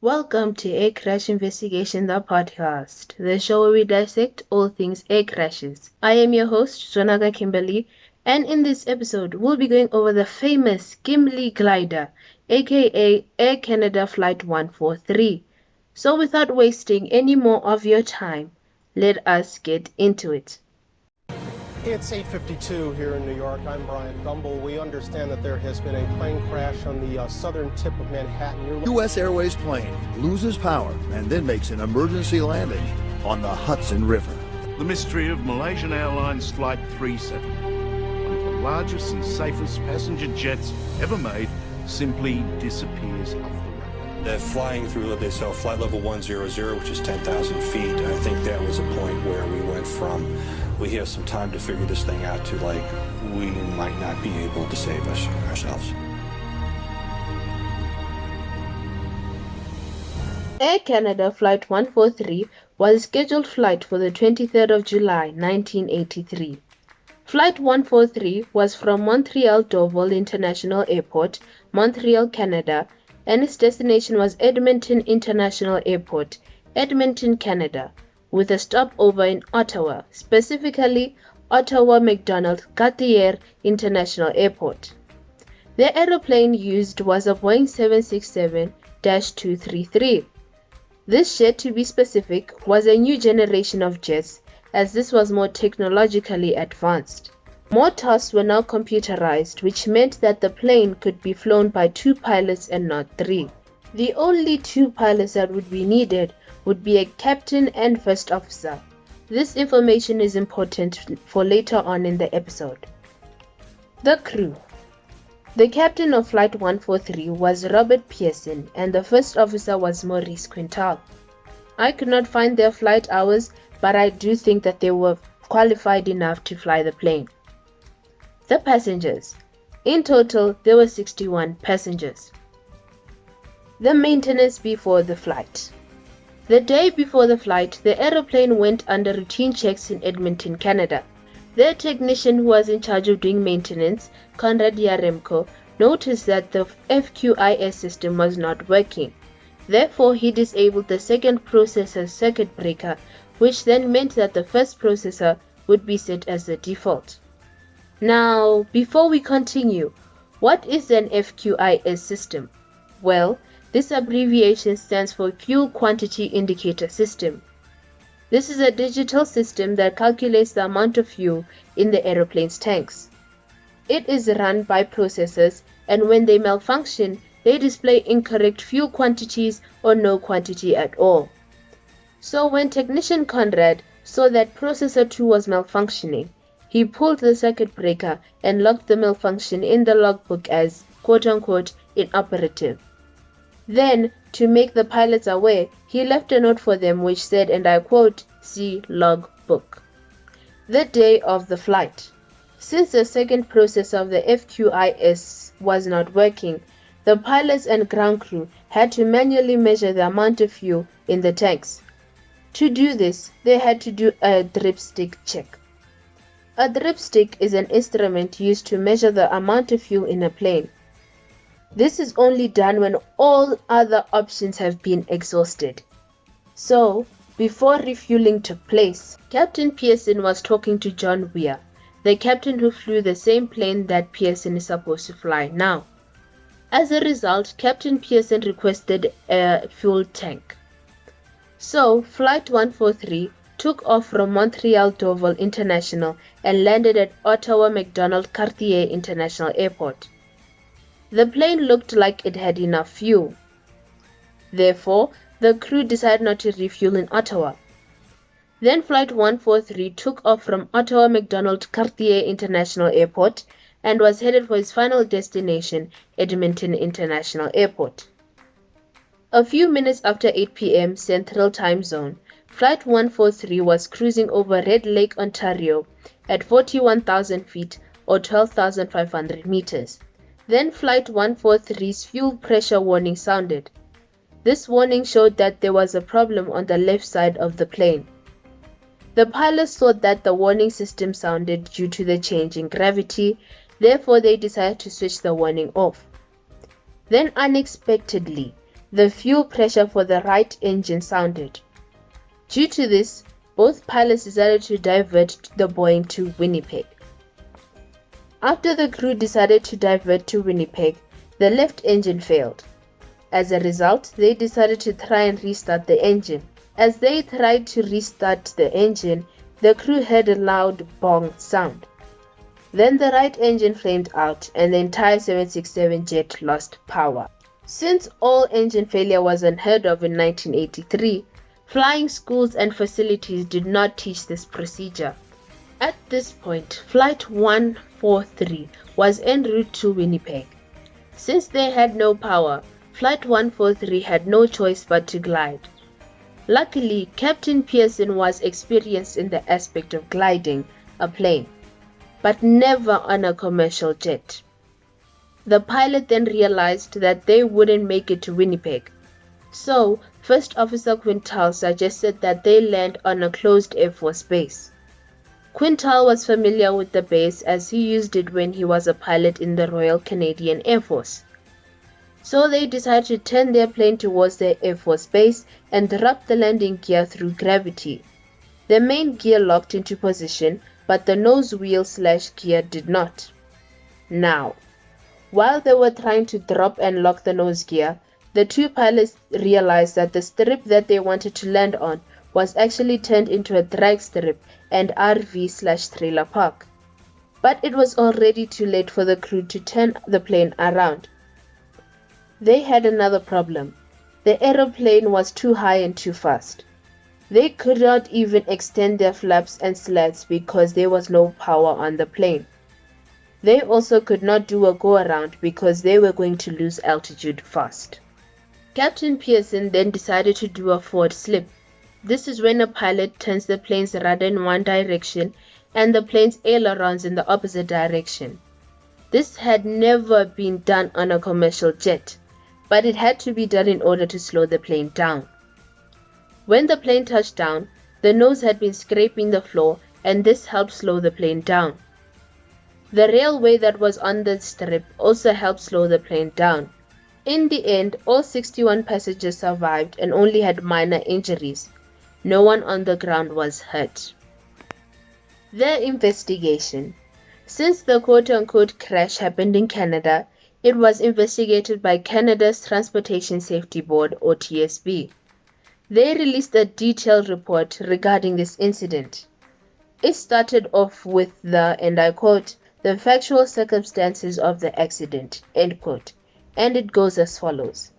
Welcome to Air Crash Investigation, the podcast, the show where we dissect all things air crashes. I am your host, Zwonaka Kimberleigh, and in this episode, we'll be going over the famous Gimli Glider, aka Air Canada Flight 143. So without wasting any more of your time, let us get into it. It's 8:52 here in New York. I'm Brian Gumble. We understand that there has been a plane crash on the southern tip of Manhattan. U.S. Airways plane loses power and then makes an emergency landing on the Hudson River. The mystery of Malaysian Airlines Flight 37, one of the largest and safest passenger jets ever made, simply disappears off the radar. They're flying through, they saw flight level 100, which is 10,000 feet. And I think that was a point where we went from, we have some time to figure this thing out, to like, we might not be able to save ourselves. Air Canada Flight 143 was a scheduled flight for the 23rd of July 1983. Flight 143 was from Montreal Dorval International Airport, Montreal, Canada, and its destination was Edmonton International Airport, Edmonton, Canada, with a stopover in Ottawa, specifically Ottawa Macdonald-Cartier International Airport. The aeroplane used was a Boeing 767-233. This jet, to be specific, was a new generation of jets, as this was more technologically advanced. More tasks were now computerized, which meant that the plane could be flown by 2 pilots and not 3. The only 2 pilots that would be needed would be a captain and first officer. This information is important for later on in the episode. The crew. The captain of Flight 143 was Robert Pearson and the first officer was Maurice Quintal. I could not find their flight hours, but I do think that they were qualified enough to fly the plane. The passengers. In total, there were 61 passengers. The maintenance before the flight. The day before the flight, the aeroplane went under routine checks in Edmonton, Canada. The technician who was in charge of doing maintenance, Conrad Yaremko, noticed that the FQIS system was not working. Therefore, he disabled the second processor's circuit breaker, which then meant that the first processor would be set as the default. Now, before we continue, what is an FQIS system? Well, this abbreviation stands for Fuel Quantity Indicator System. This is a digital system that calculates the amount of fuel in the aeroplane's tanks. It is run by processors, and when they malfunction, they display incorrect fuel quantities or no quantity at all. So when technician Conrad saw that processor 2 was malfunctioning, he pulled the circuit breaker and logged the malfunction in the logbook as quote-unquote inoperative. Then, to make the pilots aware, he left a note for them which said, and I quote, "See logbook." The day of the flight. Since the second processor of the FQIS was not working, the pilots and ground crew had to manually measure the amount of fuel in the tanks. To do this, they had to do a dripstick check. A dripstick is an instrument used to measure the amount of fuel in a plane. This is only done when all other options have been exhausted. So, before refueling took place, Captain Pearson was talking to John Weir, the captain who flew the same plane that Pearson is supposed to fly now. As a result, Captain Pearson requested a fuel tank. So, Flight 143 took off from Montreal Dorval International and landed at Ottawa Macdonald-Cartier International Airport. The plane looked like it had enough fuel. Therefore, the crew decided not to refuel in Ottawa. Then Flight 143 took off from Ottawa Macdonald-Cartier International Airport and was headed for its final destination, Edmonton International Airport. A few minutes after 8 p.m. Central Time Zone, Flight 143 was cruising over Red Lake, Ontario at 41,000 feet or 12,500 meters. Then Flight 143's fuel pressure warning sounded. This warning showed that there was a problem on the left side of the plane. The pilots thought that the warning system sounded due to the change in gravity, therefore they decided to switch the warning off. Then unexpectedly, the fuel pressure for the right engine sounded. Due to this, both pilots decided to divert the Boeing to Winnipeg. After the crew decided to divert to Winnipeg, the left engine failed. As a result, they decided to try and restart the engine. As they tried to restart the engine, the crew heard a loud bong sound. Then the right engine flamed out and the entire 767 jet lost power. Since all engine failure was unheard of in 1983, flying schools and facilities did not teach this procedure. At this point, Flight 143 was en route to Winnipeg. Since they had no power, Flight 143 had no choice but to glide. Luckily, Captain Pearson was experienced in the aspect of gliding a plane, but never on a commercial jet. The pilot then realized that they wouldn't make it to Winnipeg. So, First Officer Quintal suggested that they land on a closed Air Force base. Quintal was familiar with the base as he used it when he was a pilot in the Royal Canadian Air Force. So they decided to turn their plane towards the Air Force base and drop the landing gear through gravity. The main gear locked into position, but the nose wheel/gear did not. Now, while they were trying to drop and lock the nose gear, the two pilots realized that the strip that they wanted to land on was actually turned into a drag strip and RV/trailer park. But it was already too late for the crew to turn the plane around. They had another problem. The aeroplane was too high and too fast. They could not even extend their flaps and slats because there was no power on the plane. They also could not do a go-around because they were going to lose altitude fast. Captain Pearson then decided to do a forward slip. This is when a pilot turns the plane's rudder in one direction and the plane's ailerons in the opposite direction. This had never been done on a commercial jet, but it had to be done in order to slow the plane down. When the plane touched down, the nose had been scraping the floor and this helped slow the plane down. The railway that was on the strip also helped slow the plane down. In the end, all 61 passengers survived and only had minor injuries. No one on the ground was hurt. The investigation. Since the quote-unquote crash happened in Canada, it was investigated by Canada's Transportation Safety Board, or TSB. They released a detailed report regarding this incident. It started off with the, and I quote, "the factual circumstances of the accident," end quote, and it goes as follows.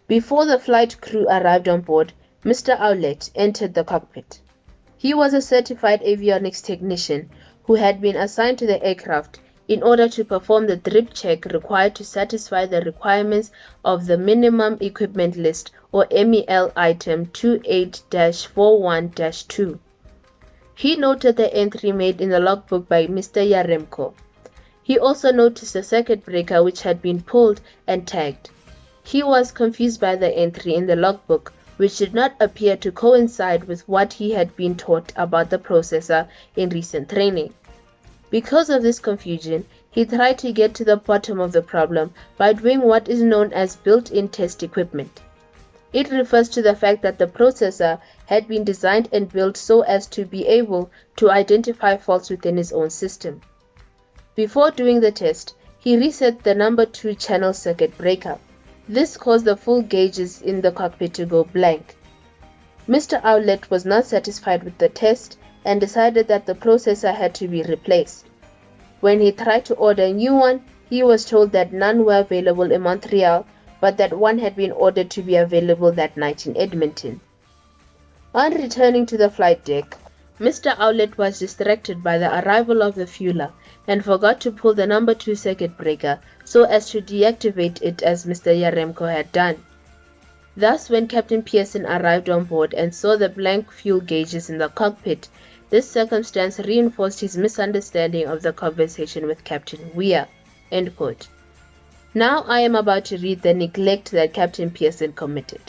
Before the flight crew arrived on board, Mr. Owlett entered the cockpit. He was a certified avionics technician who had been assigned to the aircraft in order to perform the drip check required to satisfy the requirements of the Minimum Equipment List, or MEL item 28-41-2. He noted the entry made in the logbook by Mr. Yaremko. He also noticed a circuit breaker which had been pulled and tagged. He was confused by the entry in the logbook, which did not appear to coincide with what he had been taught about the processor in recent training. Because of this confusion, he tried to get to the bottom of the problem by doing what is known as built-in test equipment. It refers to the fact that the processor had been designed and built so as to be able to identify faults within his own system. Before doing the test, he reset the number 2 channel circuit breaker. This caused the full gauges in the cockpit to go blank. Mr. Owlett was not satisfied with the test and decided that the processor had to be replaced. When he tried to order a new one, he was told that none were available in Montreal, but that one had been ordered to be available that night in Edmonton. On returning to the flight deck, Mr. Owlett was distracted by the arrival of the fueler and forgot to pull the number 2 circuit breaker so as to deactivate it as Mr. Yaremko had done. Thus, when Captain Pearson arrived on board and saw the blank fuel gauges in the cockpit, this circumstance reinforced his misunderstanding of the conversation with Captain Weir. End quote. Now I am about to read the neglect that Captain Pearson committed.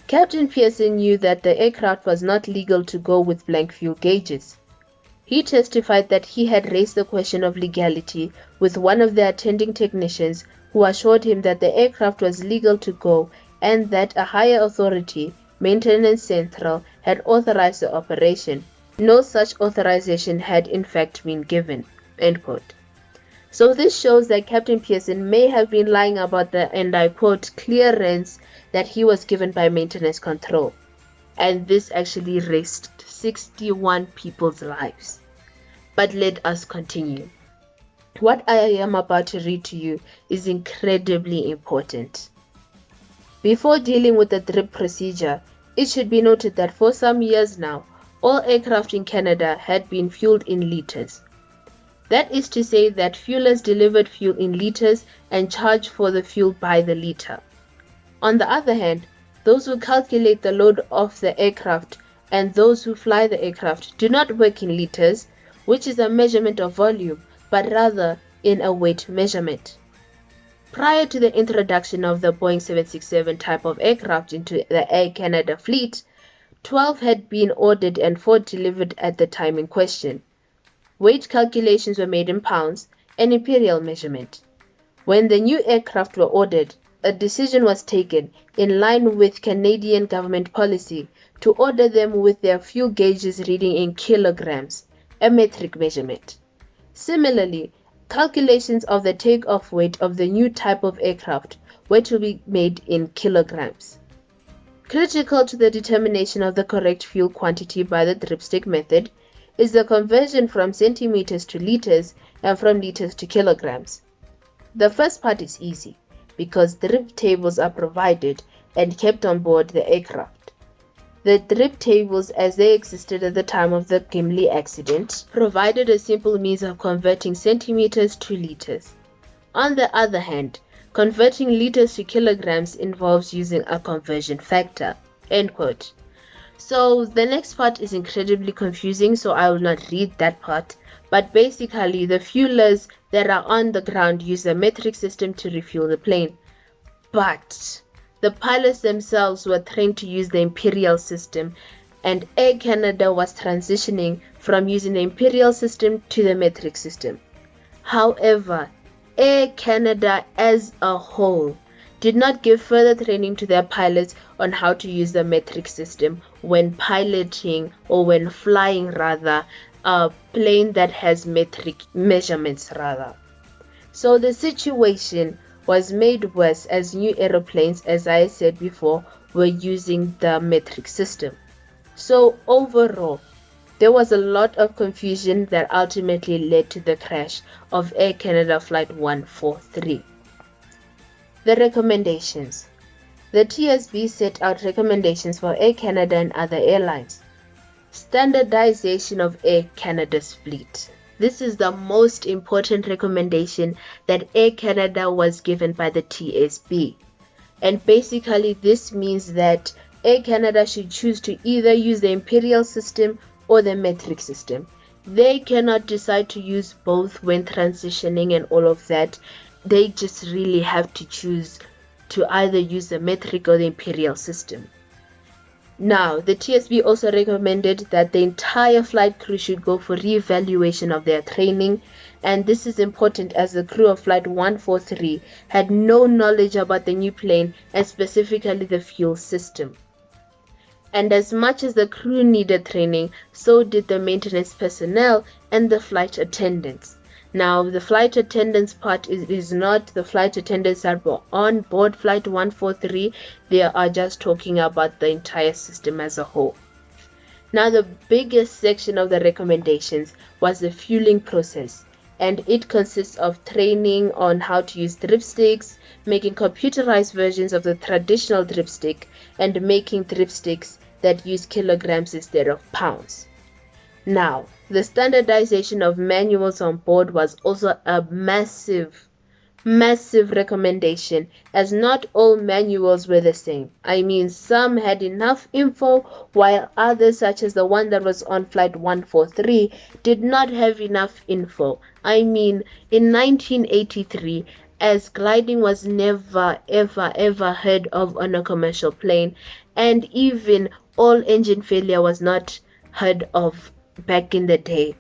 Captain Pearson knew that the aircraft was not legal to go with blank fuel gauges. He testified that he had raised the question of legality with one of the attending technicians who assured him that the aircraft was legal to go and that a higher authority, Maintenance Central, had authorized the operation. No such authorization had in fact been given." End quote. So this shows that Captain Pearson may have been lying about the, and I quote, clearance that he was given by maintenance control. And this actually risked 61 people's lives. But let us continue. What I am about to read to you is incredibly important. Before dealing with the drip procedure, it should be noted that for some years now, all aircraft in Canada had been fueled in liters. That is to say that fuelers delivered fuel in liters and charged for the fuel by the liter. On the other hand, those who calculate the load of the aircraft and those who fly the aircraft do not work in liters, which is a measurement of volume, but rather in a weight measurement. Prior to the introduction of the Boeing 767 type of aircraft into the Air Canada fleet, 12 had been ordered and 4 delivered at the time in question. Weight calculations were made in pounds, an imperial measurement. When the new aircraft were ordered, a decision was taken in line with Canadian government policy to order them with their fuel gauges reading in kilograms, a metric measurement. Similarly, calculations of the take-off weight of the new type of aircraft were to be made in kilograms. Critical to the determination of the correct fuel quantity by the dripstick method is the conversion from centimeters to liters and from liters to kilograms. The first part is easy because drip tables are provided and kept on board the aircraft. The drip tables, as they existed at the time of the Gimli accident, provided a simple means of converting centimeters to liters. On the other hand, converting liters to kilograms involves using a conversion factor. End quote. So the next part is incredibly confusing, so I will not read that part. But basically, the fuelers that are on the ground use the metric system to refuel the plane. But the pilots themselves were trained to use the imperial system, and Air Canada was transitioning from using the imperial system to the metric system. However, Air Canada as a whole did not give further training to their pilots on how to use the metric system when piloting or when flying rather a plane that has metric measurements rather. So the situation was made worse as new aeroplanes, as I said before, were using the metric system. So overall, there was a lot of confusion that ultimately led to the crash of Air Canada Flight 143. The recommendations. The TSB set out recommendations for Air Canada and other airlines. Standardization of Air Canada's fleet. This is the most important recommendation that Air Canada was given by the TSB. And basically this means that Air Canada should choose to either use the imperial system or the metric system. They cannot decide to use both when transitioning and all of that. They just really have to choose to either use the metric or the imperial system. Now, the TSB also recommended that the entire flight crew should go for re-evaluation of their training, and this is important as the crew of Flight 143 had no knowledge about the new plane and specifically the fuel system. And as much as the crew needed training, so did the maintenance personnel and the flight attendants. Now, the flight attendants part is not the flight attendants that were on board Flight 143. They are just talking about the entire system as a whole. Now, the biggest section of the recommendations was the fueling process, and it consists of training on how to use dripsticks, making computerized versions of the traditional dripstick, and making dripsticks that use kilograms instead of pounds. Now, the standardization of manuals on board was also a massive recommendation, as not all manuals were the same. I mean, some had enough info, while others, such as the one that was on Flight 143, did not have enough info. I mean, in 1983, as gliding was never ever heard of on a commercial plane, and even all engine failure was not heard of back in the day.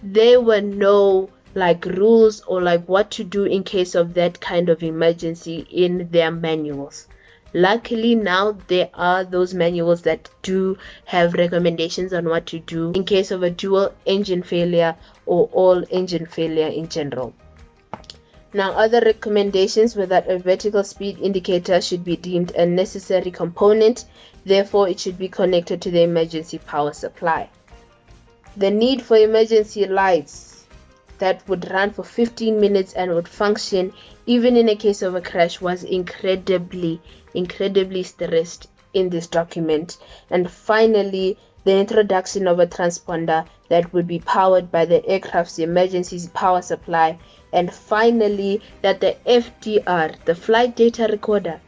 There were no like rules or like what to do in case of that kind of emergency in their manuals. Luckily now there are those manuals that do have recommendations on what to do in case of a dual engine failure or all engine failure in general. Now, other recommendations were that a vertical speed indicator should be deemed a necessary component, therefore it should be connected to the emergency power supply. The need for emergency lights that would run for 15 minutes and would function even in a case of a crash was incredibly stressed in this document. And finally, the introduction of a transponder that would be powered by the aircraft's emergency power supply. And finally, that the FDR, the flight data recorder,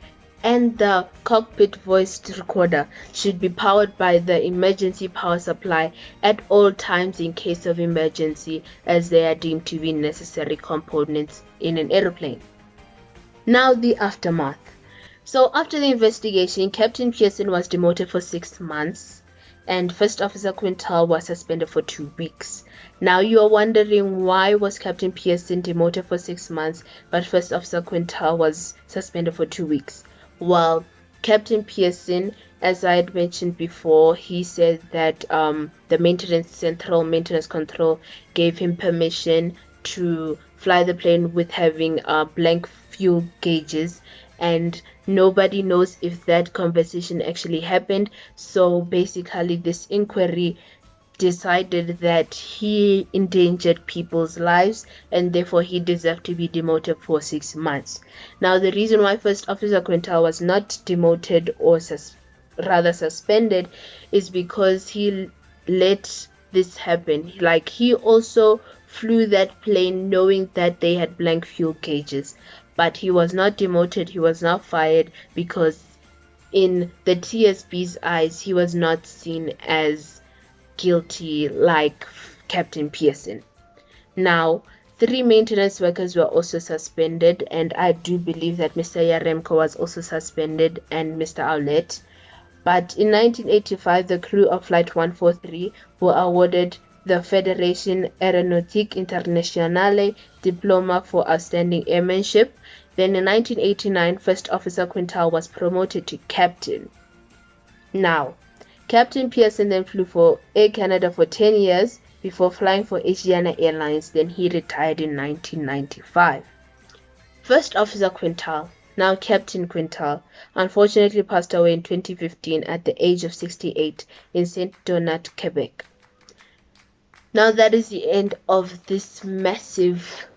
and the cockpit voice recorder should be powered by the emergency power supply at all times in case of emergency, as they are deemed to be necessary components in an aeroplane. Now, the aftermath. So after the investigation, Captain Pearson was demoted for 6 months and First Officer Quintal was suspended for 2 weeks. Now you are wondering, why was Captain Pearson demoted for 6 months but First Officer Quintal was suspended for 2 weeks? Well, Captain Pearson, as I had mentioned before, he said that the Central Maintenance Control gave him permission to fly the plane with having blank fuel gauges, and nobody knows if that conversation actually happened. So basically this inquiry decided that he endangered people's lives and therefore he deserved to be demoted for 6 months. Now the reason why First Officer Quintal was not demoted or rather suspended is because he let this happen. Like, he also flew that plane knowing that they had blank fuel gauges, but he was not demoted, he was not fired, because in the TSB's eyes he was not seen as guilty like Captain Pearson. Now 3 maintenance workers were also suspended, and I do believe that Mr. Yaremko was also suspended and Mr. Aulet. But in 1985 the crew of Flight 143 were awarded the Fédération Aéronautique Internationale Diploma for Outstanding Airmanship. Then in 1989, First Officer Quintal was promoted to captain. Now, Captain Pearson then flew for Air Canada for 10 years before flying for Asiana Airlines. Then he retired in 1995. First Officer Quintal, now Captain Quintal, unfortunately passed away in 2015 at the age of 68 in Saint Donat, Quebec. Now that is the end of this massive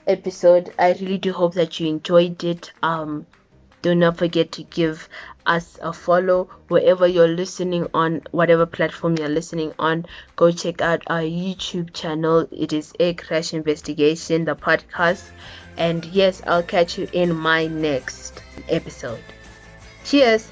episode. I really do hope that you enjoyed it. Do not forget to give us a follow wherever you're listening on, whatever platform you're listening on. Go check out our YouTube channel. It is Air Crash Investigation, the podcast. And yes, I'll catch you in my next episode. Cheers.